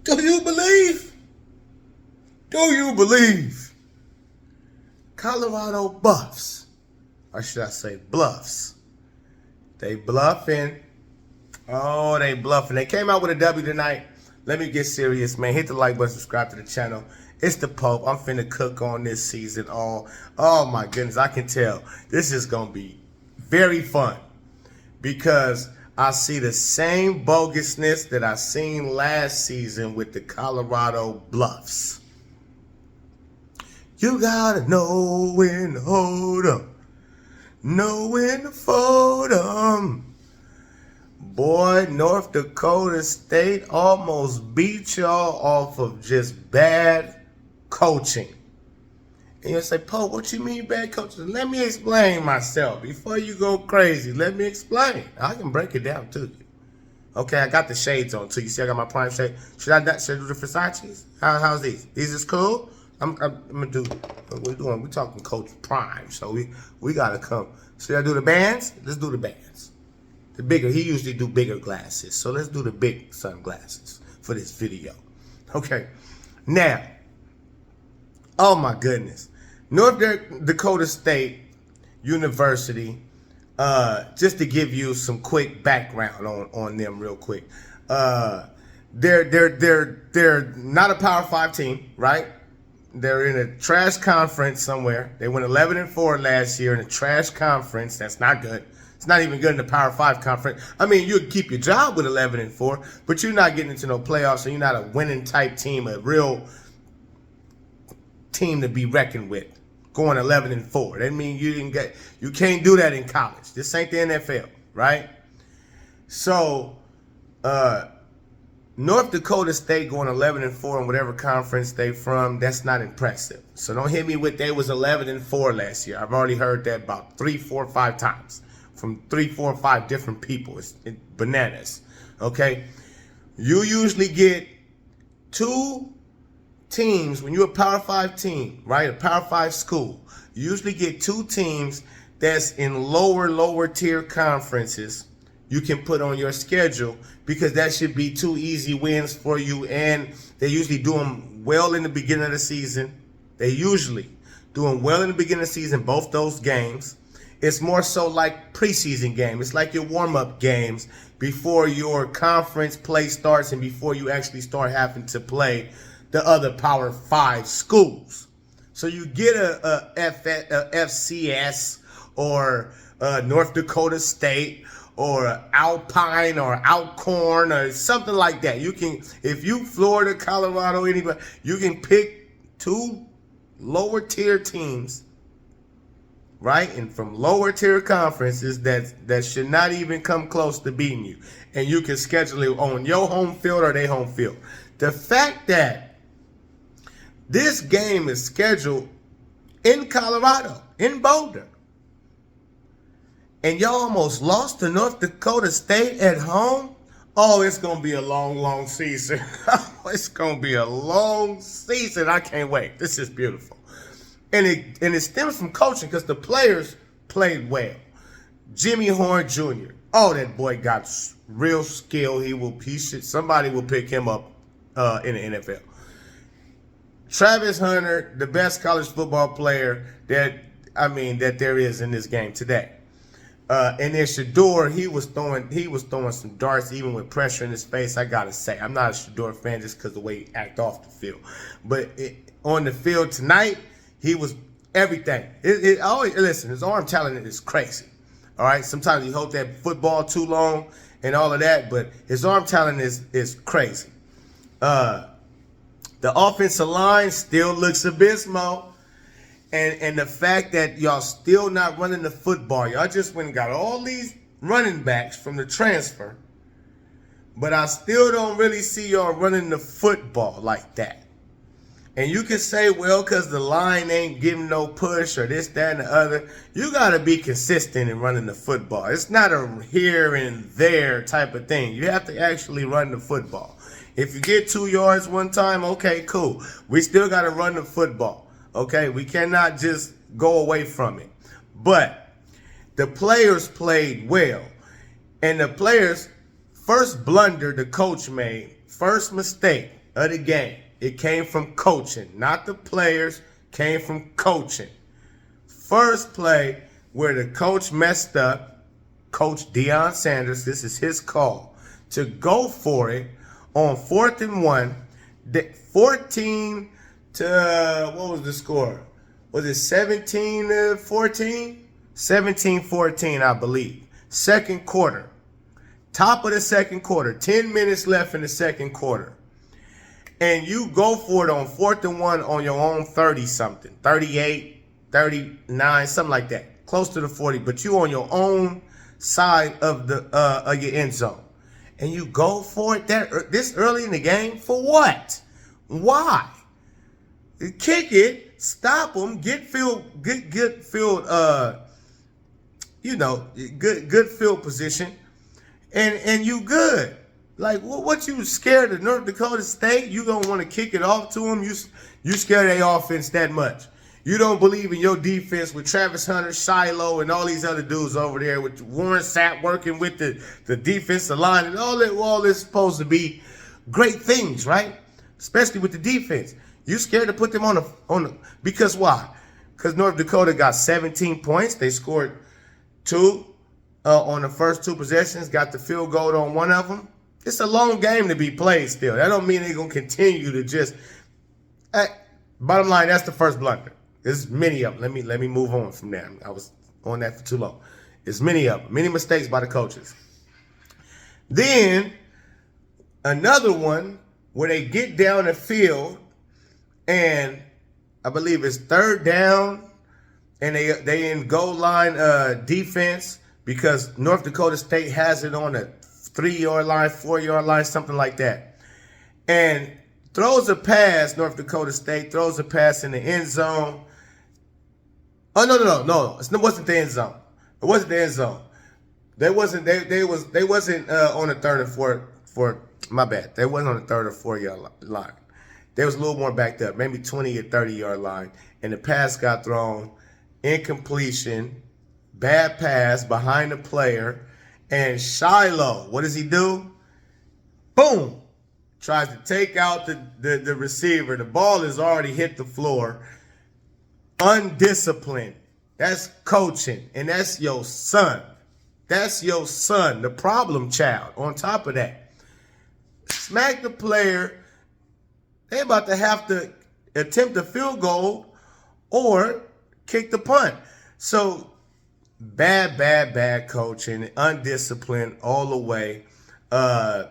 Do you believe? Do you believe? Colorado Buffs, or should I say Bluffs, they bluffing. Oh, they bluffing. They came out with a W tonight. Let me get serious, man. Hit the like button, subscribe to the channel. It's the Pope. I'm finna cook on this season. Oh my goodness. I can tell this is going to be very fun because I see the same bogusness that I seen last season with the Colorado Bluffs. You gotta know when to hold 'em, know when to fold 'em. Boy, North Dakota State almost beat y'all off of just bad coaching. And you'll say, Poe, what you mean bad coaching? Let me explain myself. Before you go crazy, let me explain. I can break it down to you. Okay, I got the shades on too. You see I got my prime shade. Should I do the Versace's? How's these? These is cool? I'm gonna do what we're doing. We're talking Coach Prime, so we gotta come. Should I do the bands? Let's do the bands. The bigger, he usually do bigger glasses. So let's do the big sunglasses for this video. Okay. Now, oh my goodness. North Dakota State University, just to give you some quick background on them real quick. They're not a Power 5 team, right? They're in a trash conference somewhere. They went 11-4 last year in a trash conference. That's not good. It's not even good in the Power 5 conference. I mean, you'll keep your job with 11-4, but you're not getting into no playoffs, and you're not a winning type team, a real team to be reckoned with. Going 11-4. That means you can't do that in college. This ain't the NFL, right? So, North Dakota State going 11-4 in whatever conference they from, that's not impressive. So don't hit me with they was 11-4 last year. I've already heard that about 3, 4, 5 times from 3, 4, 5 different people. It's bananas. Okay? You usually get 2 teams when you're a Power 5 team, right? A Power 5 school. You usually get 2 teams that's in lower tier conferences you can put on your schedule because that should be 2 easy wins for you, and they usually do them well in the beginning of the season. They usually do them well in the beginning of the season, both those games. It's more so like preseason game. It's like your warm-up games before your conference play starts and before you actually start having to play the other Power 5 schools. So you get a FCS or North Dakota State or Alpine or Alcorn or something like that. You can, if you Florida, Colorado, anybody, you can pick 2 lower tier teams, right? And from lower tier conferences that should not even come close to beating you. And you can schedule it on your home field or their home field. The fact that this game is scheduled in Colorado, in Boulder, and y'all almost lost to North Dakota State at home, oh, it's going to be a long season. It's going to be a long season. I can't wait. This is beautiful. And it stems from coaching because the players played well. Jimmy Horn Jr., oh, that boy got real skill. Somebody will pick him up in the NFL. Travis Hunter, the best college football player that there is in this game today. And then Shador, he was throwing some darts even with pressure in his face. I gotta say, I'm not a Shador fan just because of the way he act off the field, but on the field tonight, he was everything. Listen, his arm talent is crazy. All right, sometimes you hold that football too long and all of that, but his arm talent is crazy. The offensive line still looks abysmal. And the fact that y'all still not running the football. Y'all just went and got all these running backs from the transfer. But I still don't really see y'all running the football like that. And you can say, well, because the line ain't giving no push or this, that, and the other. You got to be consistent in running the football. It's not a here and there type of thing. You have to actually run the football. If you get 2 yards one time, okay, cool. We still got to run the football. Okay, we cannot just go away from it. But the players played well. And the players' first blunder the coach made, first mistake of the game. It came from coaching, not the players, came from coaching. First play where the coach messed up, Coach Deion Sanders, this is his call, to go for it on 4th and 1, 14 to, what was the score? Was it 17-14? 17-14, I believe. Second quarter. Top of the second quarter. 10 minutes left in the second quarter. And you go for it on 4th and 1 on your own 30-something. 38, 39, something like that. Close to the 40. But you on your own side of the of your end zone. And you go for it this early in the game? For what? Why? Kick it, stop them, get field, good field, good field position, and you good. Like, what you scared of North Dakota State? You don't want to kick it off to them? You scared of their offense that much? You don't believe in your defense with Travis Hunter, Shiloh, and all these other dudes over there with Warren Sapp working with the defensive line and all this supposed to be great things, right? Especially with the defense. You scared to put them on the because why? Because North Dakota got 17 points. They scored 2 on the first 2 possessions, got the field goal on one of them. It's a long game to be played still. That don't mean they're going to continue to just... bottom line, that's the first blunder. There's many of them. Let me move on from there. I was on that for too long. There's many of them. Many mistakes by the coaches. Then, another one where they get down the field and I believe it's 3rd down and they in goal line defense because North Dakota State has it on a 3-yard line, 4-yard line, something like that. And throws a pass, North Dakota State throws a pass in the end zone. Oh, no. It wasn't the end zone. It wasn't the end zone. They wasn't on the 3rd and 4th. My bad. They wasn't on the 3rd or 4-yard line. They was a little more backed up, maybe 20 or 30-yard line. And the pass got thrown, incompletion, bad pass behind the player. And Shiloh, what does he do? Boom! Tries to take out the receiver. The ball has already hit the floor. Undisciplined. That's coaching. And that's your son. That's your son, the problem child. On top of that, smack the player. They about to have to attempt a field goal or kick the punt. So bad coaching, undisciplined all the way. That's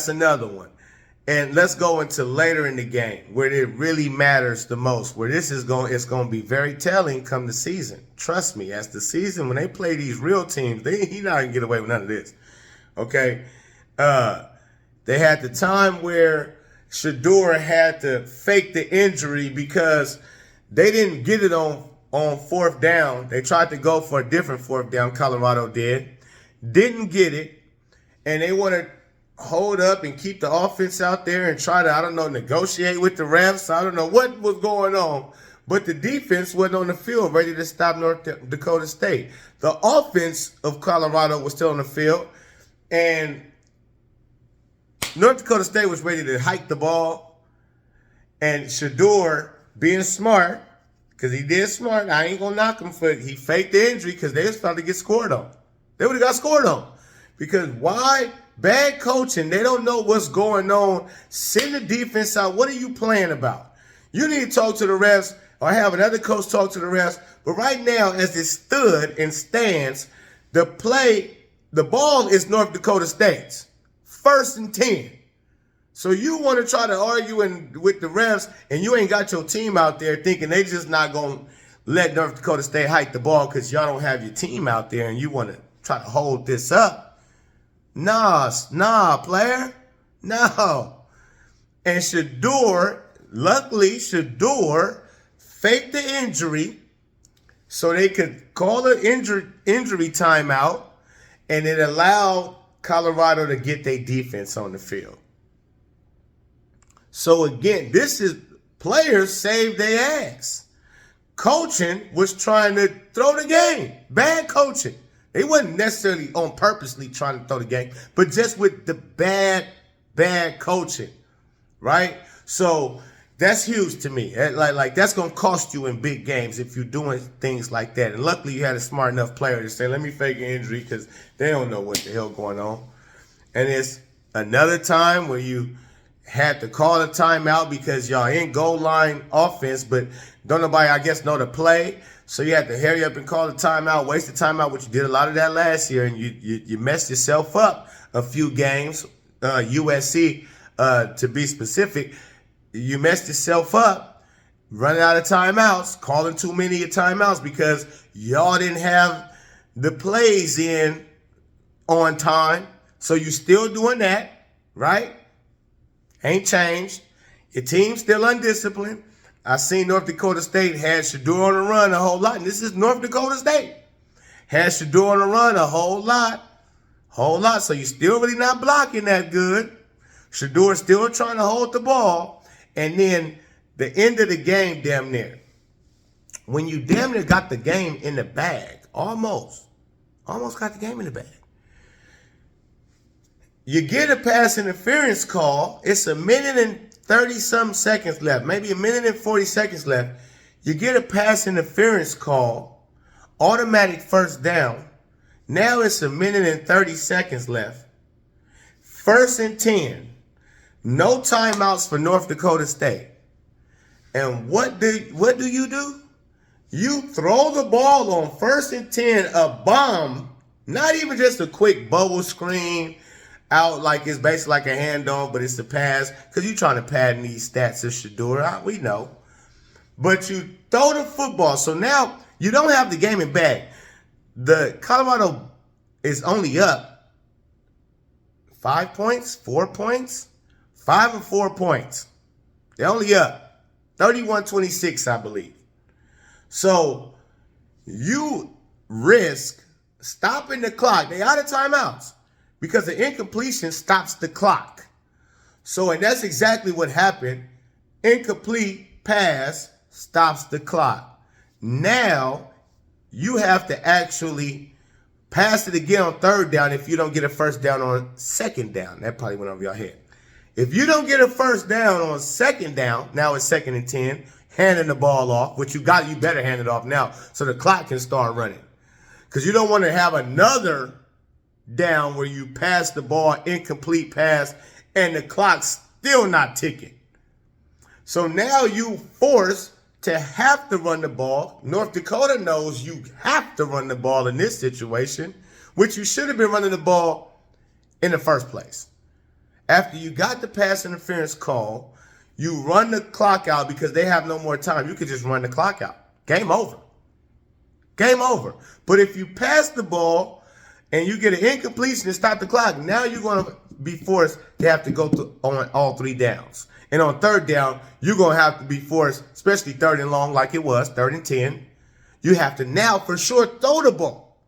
another one. And let's go into later in the game where it really matters the most, where it's going to be very telling come the season. Trust me, as the season, when they play these real teams, he's not going to get away with none of this. Okay? They had the time where Shedeur had to fake the injury because they didn't get it on 4th down. They tried to go for a different 4th down, Colorado did. Didn't get it, and they want to hold up and keep the offense out there and try to, negotiate with the refs. I don't know what was going on, but the defense wasn't on the field ready to stop North Dakota State. The offense of Colorado was still on the field, and North Dakota State was ready to hike the ball, and Shedeur, being smart, because he did smart, I ain't going to knock him for it. He faked the injury because they was about to get scored on. They would have got scored on. Because why? Bad coaching. They don't know what's going on. Send the defense out. What are you playing about? You need to talk to the refs or have another coach talk to the refs. But right now, as it stood and stands, the ball is North Dakota State's. 1st and 10. So you want to try to argue with the refs, and you ain't got your team out there thinking they just not going to let North Dakota State hike the ball because y'all don't have your team out there and you want to try to hold this up. Nah, player. No. And luckily Shedeur faked the injury so they could call an injury timeout, and it allowed Colorado to get their defense on the field. So again, this is players saved their ass. Coaching was trying to throw the game. Bad coaching. They wasn't necessarily on purposely trying to throw the game, but just with the bad coaching. right? So that's huge to me. Like that's gonna cost you in big games if you're doing things like that. And luckily, you had a smart enough player to say, "Let me fake an injury," because they don't know what the hell going on. And it's another time where you had to call a timeout because y'all in goal line offense, but don't nobody, I guess, know the play. So you had to hurry up and call the timeout, waste the timeout, which you did a lot of that last year, and you messed yourself up a few games. USC, to be specific, you messed yourself up running out of timeouts, calling too many timeouts because y'all didn't have the plays in on time. So you still doing that, right? Ain't changed. Your team's still undisciplined. I seen North Dakota State had Shador on the run a whole lot. And this is North Dakota State. Had Shador on the run a whole lot. Whole lot. So you're still really not blocking that good. Shador still trying to hold the ball. And then the end of the game, damn near. When you damn near got the game in the bag, almost got the game in the bag. You get a pass interference call. It's a minute and 30-something seconds left, maybe a minute and 40 seconds left. You get a pass interference call, automatic first down. Now it's a minute and 30 seconds left. 1st and 10. No timeouts for North Dakota State. And what do you do? You throw the ball on 1st and 10, a bomb, not even just a quick bubble screen out like it's basically like a handoff, but it's a pass because you're trying to pad in these stats of Shador. We know. But you throw the football. So now you don't have the game in bag. The Colorado is only up 5 points, 4 points, 5 or 4 points. They're only up 31-26, I believe. So you risk stopping the clock. They out of timeouts because the incompletion stops the clock. So, and that's exactly what happened. Incomplete pass stops the clock. Now you have to actually pass it again on 3rd down if you don't get a first down on 2nd down. That probably went over your head. If you don't get a first down on 2nd down, now it's 2nd and 10, handing the ball off, which you better hand it off now so the clock can start running. Because you don't want to have another down where you pass the ball, incomplete pass, and the clock's still not ticking. So now you force to have to run the ball. North Dakota knows you have to run the ball in this situation, which you should have been running the ball in the first place. After you got the pass interference call, you run the clock out because they have no more time. You could just run the clock out. Game over. Game over. But if you pass the ball and you get an incompletion and stop the clock, now you're going to be forced to have to go on all 3 downs. And on 3rd down, you're going to have to be forced, especially 3rd and long like it was, 3rd and 10. You have to now for sure throw the ball.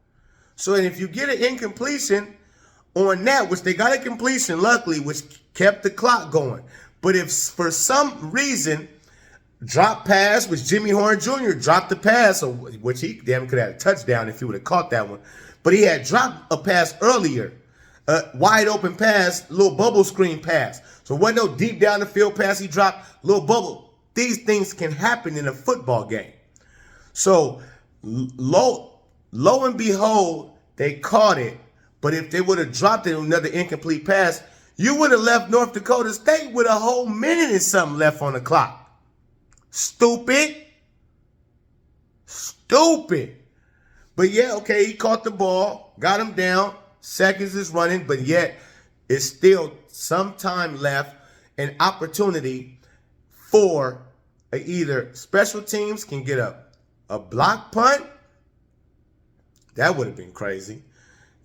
So and if you get an incompletion on that, which they got a completion luckily, which kept the clock going. But if for some reason, drop pass, which Jimmy Horn Jr. dropped the pass, which he damn could have had a touchdown if he would have caught that one. But he had dropped a pass earlier, a wide open pass, little bubble screen pass. So it wasn't no deep down the field pass he dropped, little bubble. These things can happen in a football game. So lo and behold, they caught it. But if they would have dropped it on another incomplete pass, you would have left North Dakota State with a whole minute and something left on the clock. Stupid. Stupid. But yeah, okay, he caught the ball, got him down, seconds is running, but yet it's still some time left, an opportunity for either special teams can get a block punt. That would have been crazy.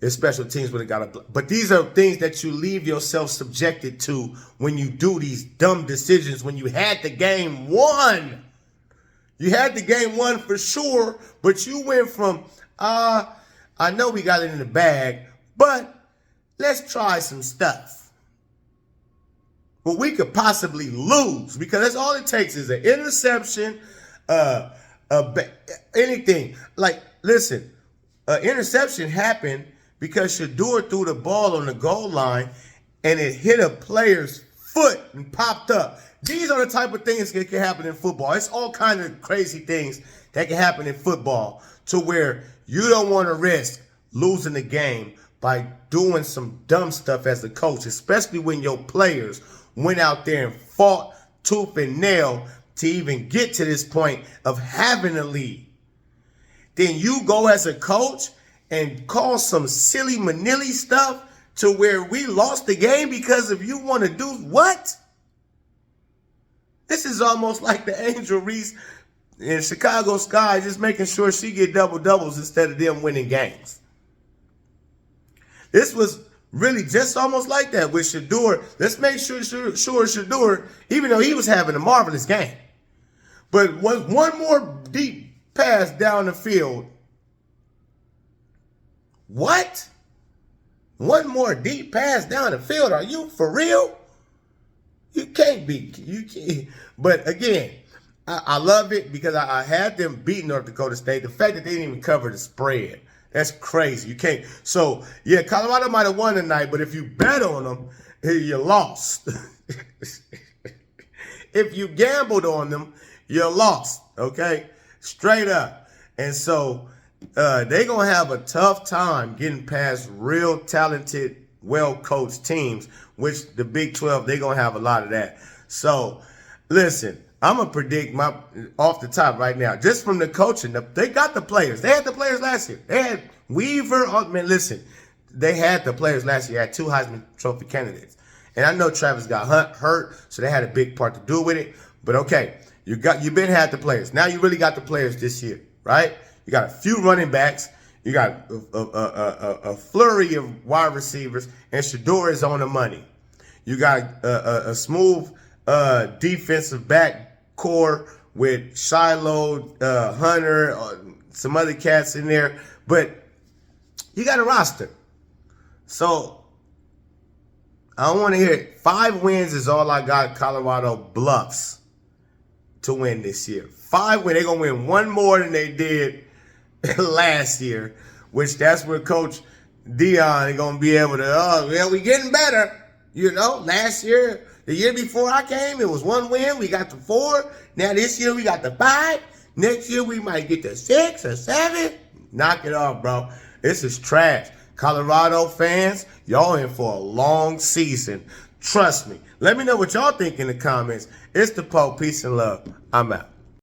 If special teams would have got a block. But these are things that you leave yourself subjected to when you do these dumb decisions when you had the game won. You had the game won for sure, but you went from, I know we got it in the bag, but let's try some stuff. Well, we could possibly lose because that's all it takes is an interception, anything. Like, listen, an interception happened because Shador threw the ball on the goal line and it hit a player's foot and popped up. These are the type of things that can happen in football. It's all kind of crazy things that can happen in football to where you don't want to risk losing the game by doing some dumb stuff as a coach, especially when your players went out there and fought tooth and nail to even get to this point of having a lead. Then you go as a coach and call some silly manilly stuff to where we lost the game because of you want to do what? This is almost like the Angel Reese in Chicago Sky just making sure she get double-doubles instead of them winning games. This was really just almost like that with Shador. Let's make sure Shador, even though he was having a marvelous game, but was one more deep pass down the field. What? One more deep pass down the field? Are you for real? You can't be. You can't. But again, I love it because I had them beating North Dakota State. The fact that they didn't even cover the spread, that's crazy. You can't. So, yeah, Colorado might have won tonight, but if you bet on them, you lost. If you gambled on them, you lost, okay? Straight up. And so they're going to have a tough time getting past real talented, well-coached teams, which the Big 12, they're going to have a lot of that. So, listen, I'm going to predict off the top right now, just from the coaching, they got the players. They had the players last year. They had Weaver. Man, listen, they had the players last year. They had 2 Heisman Trophy candidates. And I know Travis got hurt, so they had a big part to do with it. But okay, you've been had the players. Now you really got the players this year, right? You got a few running backs. You got a flurry of wide receivers, and Shador is on the money. You got a smooth defensive back core with Shiloh, Hunter, some other cats in there, but you got a roster. So I don't want to hear it. 5 wins is all I got Colorado Bluffs to win this year. 5 wins. They're going to win 1 more than they did last year, which that's where Coach Deion is going to be able to, we getting better. You know, last year, the year before I came, it was 1 win. We got to 4. Now this year we got to 5. Next year we might get to 6 or 7. Knock it off, bro. This is trash. Colorado fans, y'all in for a long season. Trust me. Let me know what y'all think in the comments. It's the Pope. Peace and love. I'm out.